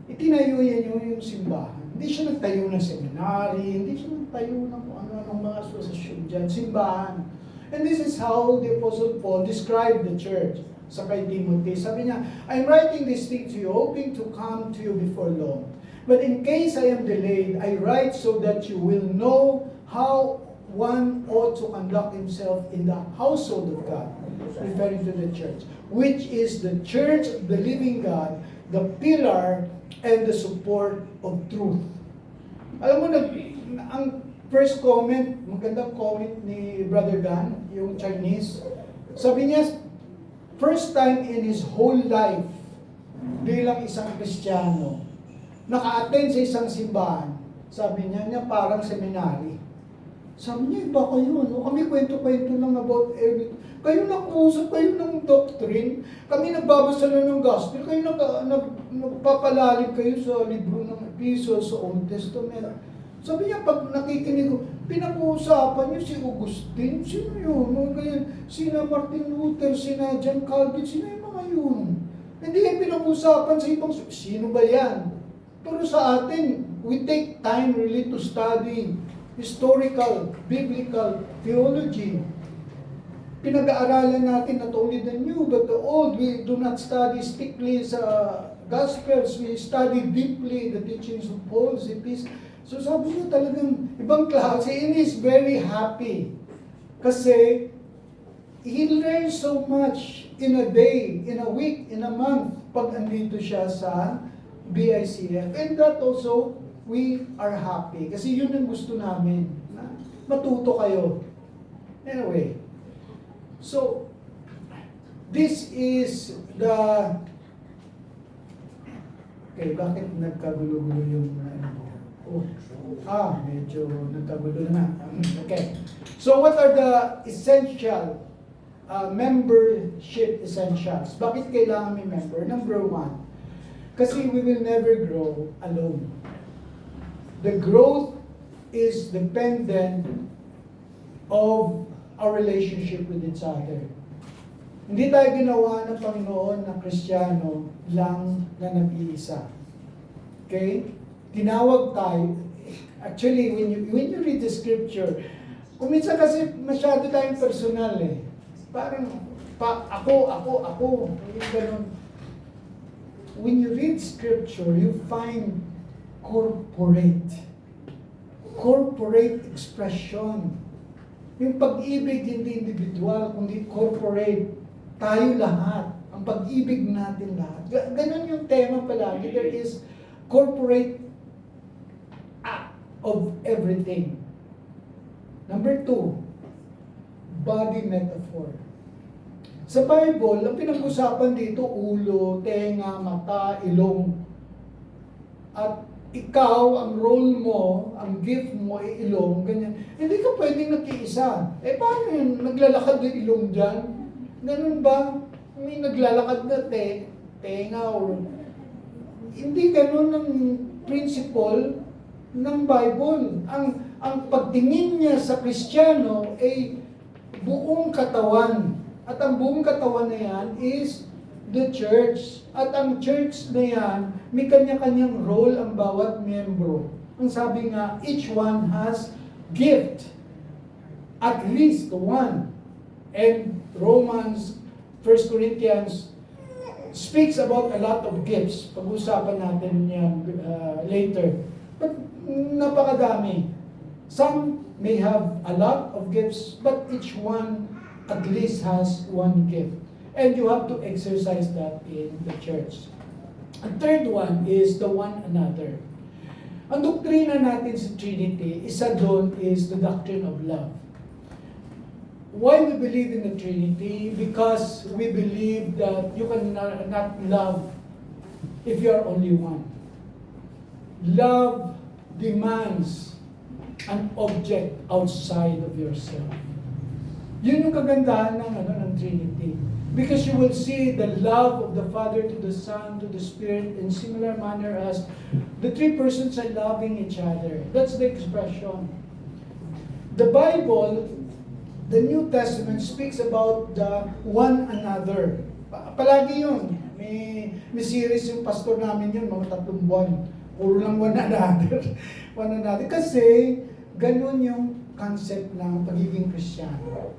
Itinayo yung simbahan. Hindi siya nagtayo ng seminary, hindi siya nagtayo ng ano-anong mga asosasyon dyan. Simbahan. And this is how the Apostle Paul described the church sa kay Timothy. Sabi niya, I'm writing this thing to you, hoping to come to you before long. But in case I am delayed, I write so that you will know how one ought to conduct himself in the household of God, referring to the church, which is the church of the living God, the pillar and the support of truth. Alam mo, ang first comment, magandang comment ni Brother Dan, yung Chinese, sabi niya, first time in his whole life, bilang isang Kristiyano, naka-attend sa isang simbahan, sabi niya parang seminary. Sabi niya, iba kayo, no? Kami kwento-kwento lang about everything. Kayo nag-uusap, kayo ng doctrine. Kami nagbabasa na ng gospel. Kayo nagpapalalim kayo sa libro ng Ephesus, sa Old Testament. Sabi niya, pag nakikinig ko, pinag-uusapan niyo si Augustine. Sino yun? No? Sina Martin Luther, sina John Calvin, sino yung mga yun? Hindi yung pinag-uusapan sa ibang, sino ba yan? Pero sa atin, we take time really to study historical, biblical theology. Pinag-aaralan natin not only the new but the old. We do not study strictly sa Gospels. We study deeply the teachings of Paul, Epistles. So sabi niya talagang ibang klase. And he's very happy. Kasi he learns so much in a day, in a week, in a month pag andito siya sa BICF. And that also, we are happy. Kasi yun ang gusto namin. Na matuto kayo. Anyway. So, this is the... Okay, bakit nagkagulo-gulo yung... medyo nagkagulo na. Okay. So, what are the essential membership essentials? Bakit kailangan may member? Number 1, kasi we will never grow alone. The growth is dependent of our relationship with each other. Hindi tayo ginawa ng Panginoon na Kristiyano lang na nag-iisa. Okay? Tinawag tayo. Actually, when you read the scripture, kung minsan kasi masyado tayong personal eh. Parang, ako. Yung ganun. When you read scripture, you find corporate expression. Yung pag-ibig hindi individual, kundi corporate. Tayo lahat. Ang pag-ibig natin lahat. Ganun yung tema palagi. There is corporate act of everything. Number 2, body metaphor. Sa Bible, ang pinag-usapan dito, ulo, tenga, mata, ilong. At ikaw, ang role mo, ang gift mo ay ilong, ganyan. Hindi ka pwedeng nag-iisa. Paano yun? Naglalakad na ilong dyan? Ganun ba? May naglalakad na tenga or... Hindi ganun ang principle ng Bible. Ang pagtingin niya sa Kristiyano ay buong katawan. At ang buong katawan na yan is the church. At ang church na yan, may kanya-kanyang role ang bawat miyembro. Ang sabi nga, each one has gift. At least one. And Romans, 1 Corinthians, speaks about a lot of gifts. Pag-usapan natin yan later. But napakadami. Some may have a lot of gifts, but each one at least has one gift. And you have to exercise that in the church. Ang third one is the one another. Ang doktrina natin sa Trinity, isa doon is the doctrine of love. Why we believe in the Trinity? Because we believe that you cannot love if you are only one. Love demands an object outside of yourself. Yun yung kagandahan ng Trinity. Because you will see the love of the Father to the Son, to the Spirit in similar manner as the three persons are loving each other. That's the expression. The Bible, the New Testament speaks about the one another. Palagi yun. May series yung pastor namin yun, mga 3 buwan. Puro lang one another. One another. Kasi, ganun yung concept ng pagiging Kristiyano.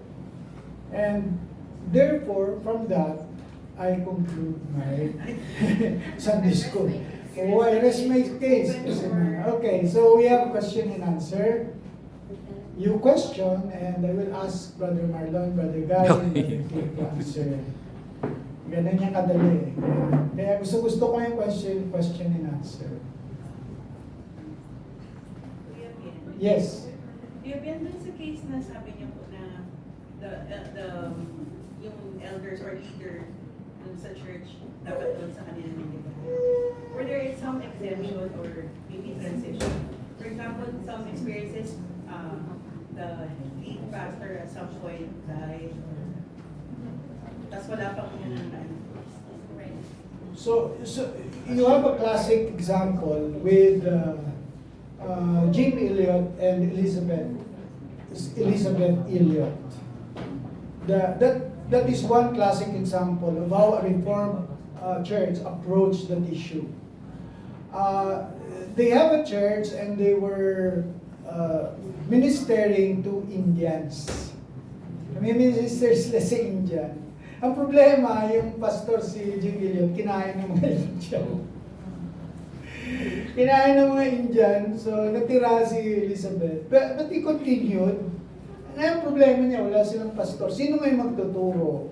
And therefore, from that, I conclude my Sunday school. Oh, I rest my case. Okay, so we have question and answer. You question, and I will ask Brother Marlon, Brother Guy, and Brother Kim to answer. Ganun niya kadali. Kaya gusto ko yung question and answer. Yes. Yan dun sa case na sabi niyo po na yung elders or leader dun sa church dapat dun sa kanila nila. Were there some exemption or maybe transition? For example, some experiences, the lead pastor at some point died. Tapos wala pa kung So you have a classic example with Jim Elliot and Elizabeth Elliot. That is one classic example of how a Reformed church approached that issue. They have a church and they were ministering to Indians. May ministers sila sa Indian. Ang problema, yung pastor si Jim Elliot, kinain ng mga Indian. Kinain ng mga Indian, so natira si Elizabeth. But he continued. Ngayon problema niya, wala silang pastor. Sino ngayon magtuturo?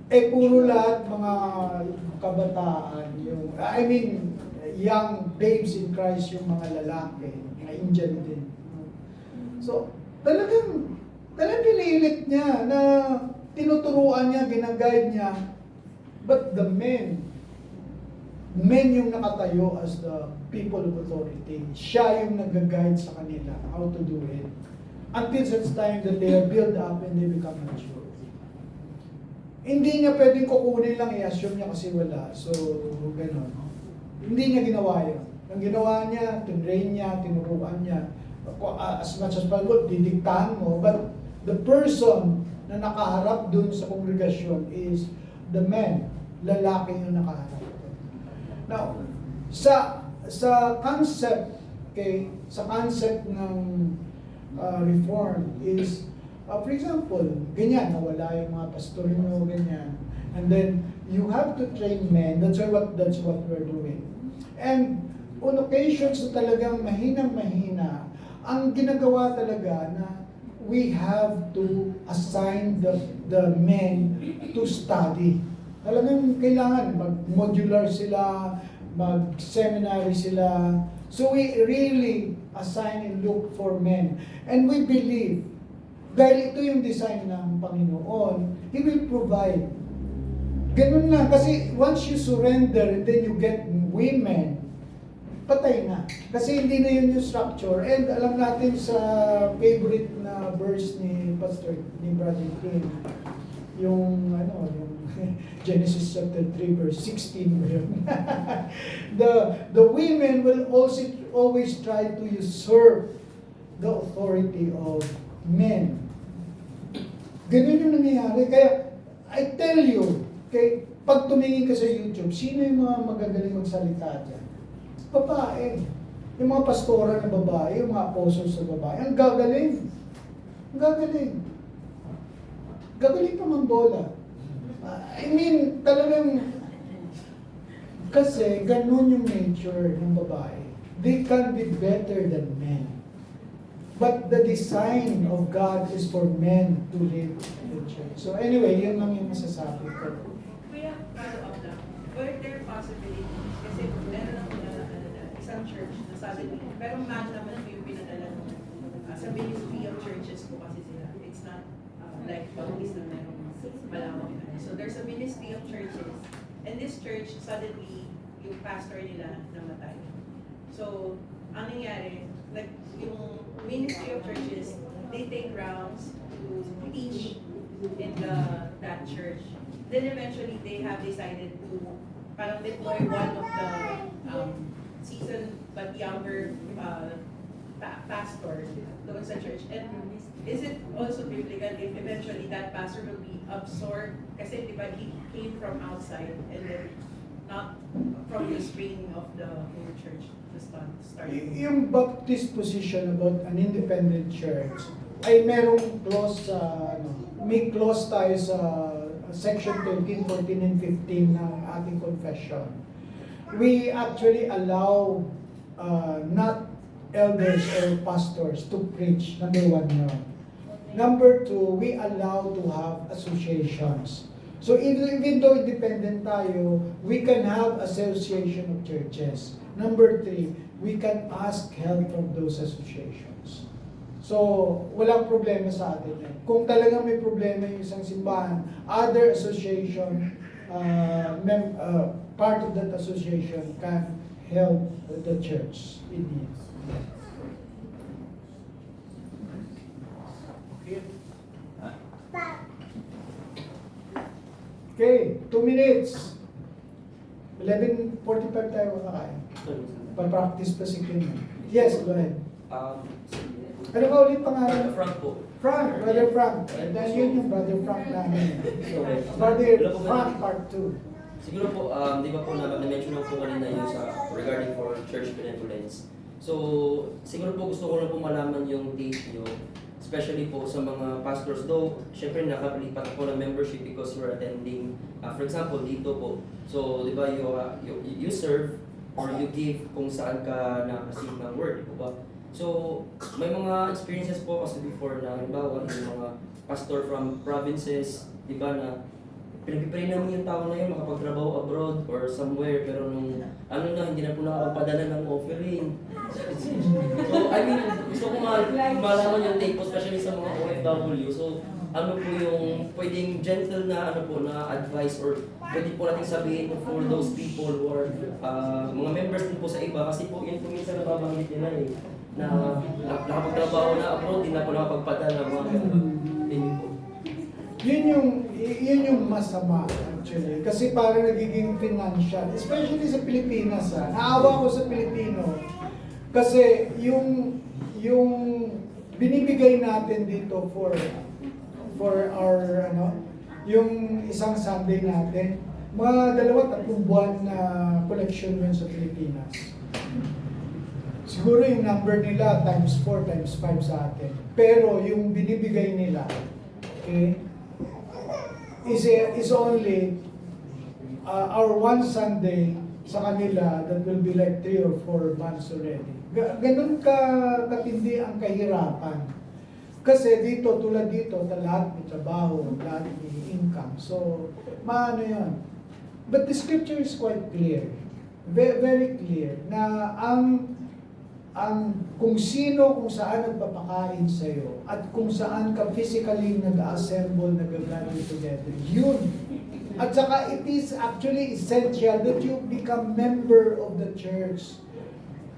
Puro lahat mga kabataan. Young babes in Christ yung mga lalaki. Mga Indian din. So, talagang pinilit niya na tinuturuan niya, ginaguide niya. But the men yung nakatayo as the people of authority. Siya yung nag-guide sa kanila how to do it. Until such time that they are built up and they become mature. Hindi niya pwedeng kukunin lang, i-assume niya kasi wala. So, gano'n. Hindi niya ginawa yun. Ang ginawa niya, tinrain niya, tinuruan niya. As much as possible, didiktahan mo. But the person na nakaharap dun sa kongregasyon is the men, lalaki yung nakaharap. Now, sa concept, okay, sa concept ng reform is, for example, ganyan, nawala yung mga pastor nyo, ganyan. And then, you have to train men, that's what we're doing. And on occasions na talagang mahinang-mahina, ang ginagawa talaga na we have to assign the men to study. Talagang kailangan mag-modular sila, mag-seminary sila. So we really assign and look for men. And we believe, dahil ito yung design ng Panginoon, He will provide. Ganun lang, kasi once you surrender and then you get women, patay na. Kasi hindi na yun yung structure. And alam natin sa favorite na verse ni Pastor, ni Brother King, yung Genesis chapter 3 verse 16 yun. the women will also always try to usurp the authority of men. Ganun yung nangyayari. Kaya, I tell you, okay, pag tumingin ka sa YouTube, sino yung mga magagaling magsalita dyan? Babae. Yung mga pastora na babae, yung mga apostles na babae, ang gagaling. Ang gagaling. Gagaling pa mambola. I mean, talagang, kasi ganun yung nature ng babae. They can be better than men. But the design of God is for men to live in the church. So anyway, yun lang yung masasabi ko. Kuya, follow up lang. Were there possibilities? Kasi meron ako na isang church na sabi niya, pero man naman yung pinadala mo. Sa ministry of churches po kasi sila. It's not like Baptist na meron malamang. So there's a ministry of churches. And this church, suddenly, yung pastor nila namatay. So, ang nangyari, like, yung ministry of churches, they take rounds to teach in that church. Then eventually, they have decided to parang deploy one of the seasoned but younger pastors doon sa church. And is it also biblical if eventually that pastor will be absorbed? Kasi diba, he came from outside and then not from the spring of the whole church to start. Yung Baptist position about an independent church ay merong clause sa may clause tayo sa section 13, 14, and 15 ng ating confession. We actually allow not elders or pastors to preach. Number one yun. Number two, we allow to have associations. So even though independent tayo, we can have association of churches. Number three, we can ask help from those associations. So, walang problema sa atin yan. Kung talagang may problema yung isang simbahan, other association, part of that association can help the church in need. Okay, 2 minutes. 11:45 tayo makakain. Pa-practice pa si Kim. Yes, go ahead. Ano ka ulit pangalan? Frank po. Frank, Brother Frank. Dahil yun yung Brother Frank namin. So, Brother Frank Part 2. Siguro po, di ba po na-mention ko po kanina yun sa regarding for church benevolence. So, siguro po gusto ko na po malaman yung take nyo, especially po sa mga pastors. Though, syempre nakapalipat po ng membership because we're attending, for example, dito po. So, di ba, you serve or you give kung saan ka nakasig ng word, di ba? So, may mga experiences po kasi before na, halimbawa, yung mga pastor from provinces, di ba, na pinag-pray namin yung tao na yun makapagtrabaho abroad or somewhere, pero nung hindi na po nakapagpadala ng offering. So, I mean, gusto ko malaman yung take po, especially sa mga OFW. So, ano po yung pwedeng gentle na na advice or pwede po natin sabihin for those people who are mga members din po sa iba, kasi po yun po minsan nababanggit nila na nakapagtrabaho na abroad, hindi na po nakapagpadala mga hindi po. Yun yung masama actually. Kasi parang nagiging financial. Especially sa Pilipinas. Naawa ko sa Pilipino. Kasi yung binibigay natin dito for for our, yung isang Sunday natin. Mga 2-3 buwan na collection yun sa Pilipinas. Siguro yung number nila times 4, times 5 sa atin. Pero yung binibigay nila, okay, is only our one Sunday sa kanila that will be like 3 or 4 months already. Ganun katindi ang kahirapan. Kasi dito, tulad dito, lahat may trabaho, lahat may income. So, maano yun. But the scripture is quite clear. Very, very clear na ang kung sino, kung saan nagpapakain sa'yo, at kung saan ka physically nag-assemble, nag-gather together, yun. At saka it is actually essential that you become member of the church.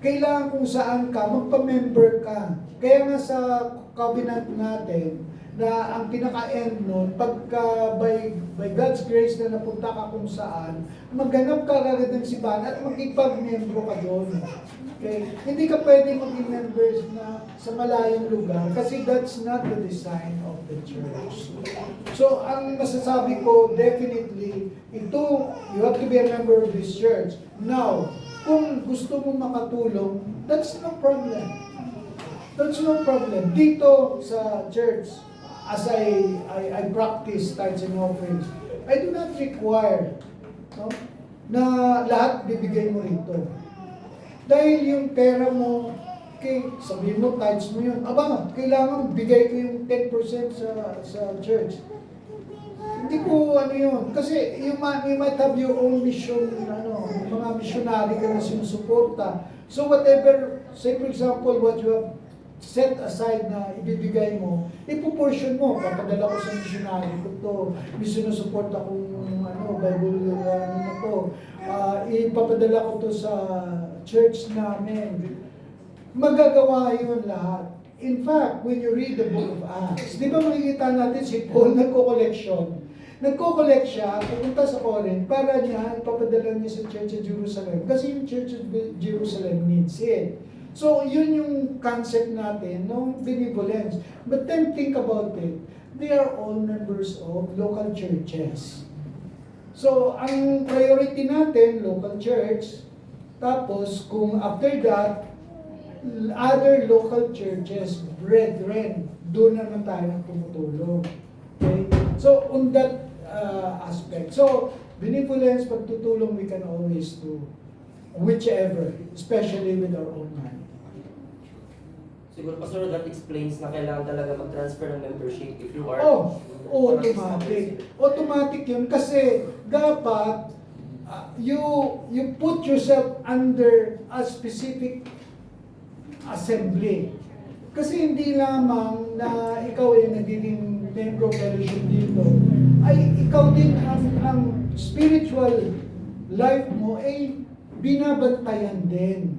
Kailangan kung saan ka, magpa-member ka. Kaya nga sa covenant natin, na ang pinaka-end nun, pagka by God's grace na napunta ka kung saan, maghanap ka agad ng simbahan at magkipag-membro ka doon. Okay? Hindi ka pwede maging members na sa malayong lugar kasi that's not the design of the church. So, ang masasabi ko, definitely, ito, you have to be a member of this church. Now, kung gusto mo makatulong, that's no problem. That's no problem. Dito sa church, as I practice tithes and offerings, I do not require na lahat bibigay mo rito. Dahil yung pera mo, okay, sabihin mo, tithes mo yun. Aba, kailangan bigay ko yung 10% sa church. Hindi ko yun. Kasi you might have your own mission, mga missionary ka na sinusuporta. So whatever, say for example, what you have set aside na ibibigay mo, ipoportion mo. Papadala ko sa missionary ko to. May sinusuporta kong Bible na to. Ipapadala ko to sa church namin. Magagawa yun lahat. In fact, when you read the book of Acts, di ba makikita natin si Paul nagko-collection? Nagko-collect siya, pupunta sa Corinth, para niya, ipapadala niya sa Church of Jerusalem. Kasi yung Church of Jerusalem needs it. So, yun yung concept natin ng benevolence. But then, think about it. They are all members of local churches. So, ang priority natin, local church. Tapos, kung after that, other local churches, brethren, doon naman tayo tumutulong. Okay? So, on that aspect. So, benevolence, pagtutulong, we can always do. Whichever, especially with our own money. Siguro, Pastor, that explains na kailangan talaga mag-transfer ng membership if you are... Automatic. Automatic yun kasi dapat you put yourself under a specific assembly. Kasi hindi lamang na ikaw ay nagiging member of fellowship dito, ay ikaw din ang spiritual life mo ay binabantayan din.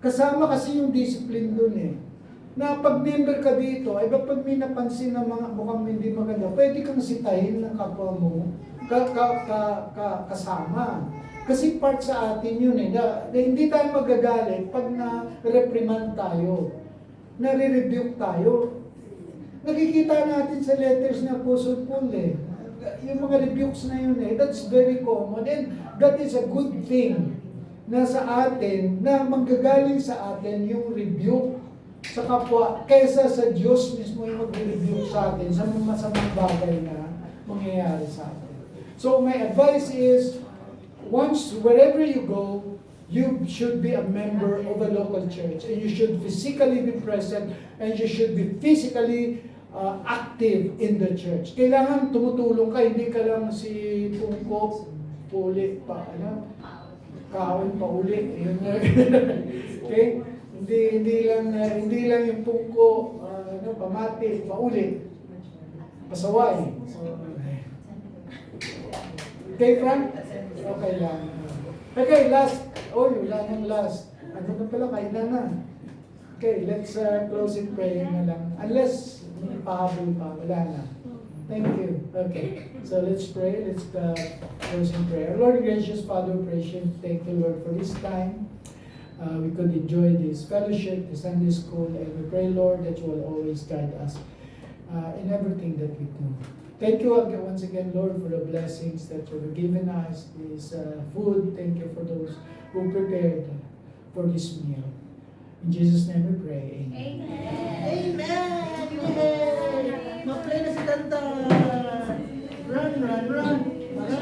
Kasama kasi yung discipline dun eh. Na pag member ka dito, ay pag may napansin na mga mukhang hindi maganda, pwede kang sitahin ng kapwa mo kasama. Kasi part sa atin yun eh, na hindi tayo magagalit pag na-reprimand tayo, nare-rebuke tayo. Nakikita natin sa letters na Apostle Paul eh, yung mga rebukes na yun eh, that's very common and that is a good thing na sa atin, na manggagaling sa atin yung rebuke sa kapwa, kaysa sa Diyos mismo yung mag-rebuke sa atin sa mga masamang bagay na mangyayari sa atin. So my advice is, wherever you go, you should be a member of a local church and you should physically be present and you should be physically active in the church. Kailangan tumutulong ka, hindi ka lang si Pungko, puli pa, kahon pa uli. Okay? Hindi lang yung Pungko, pamati, pauli, pasaway. Okay, Frank? Okay lang. Okay, last. Wala nang last. Ano na pala, kailan na. Okay, let's close in prayer na lang. Unless may pahabol pa, wala na. Thank you. Okay, so let's pray. Let's close in prayer. Lord, gracious Father, praise you. Thank you, Lord, for this time. We could enjoy this fellowship, the Sunday school, and we pray, Lord, that you will always guide us. in everything that we do. Thank you again, once again, Lord, for the blessings that you've given us, this food. Thank you for those who prepared for this meal. In Jesus' name we pray. Amen. Amen! Yay! Ma-play na si Tantan! Run, run, run!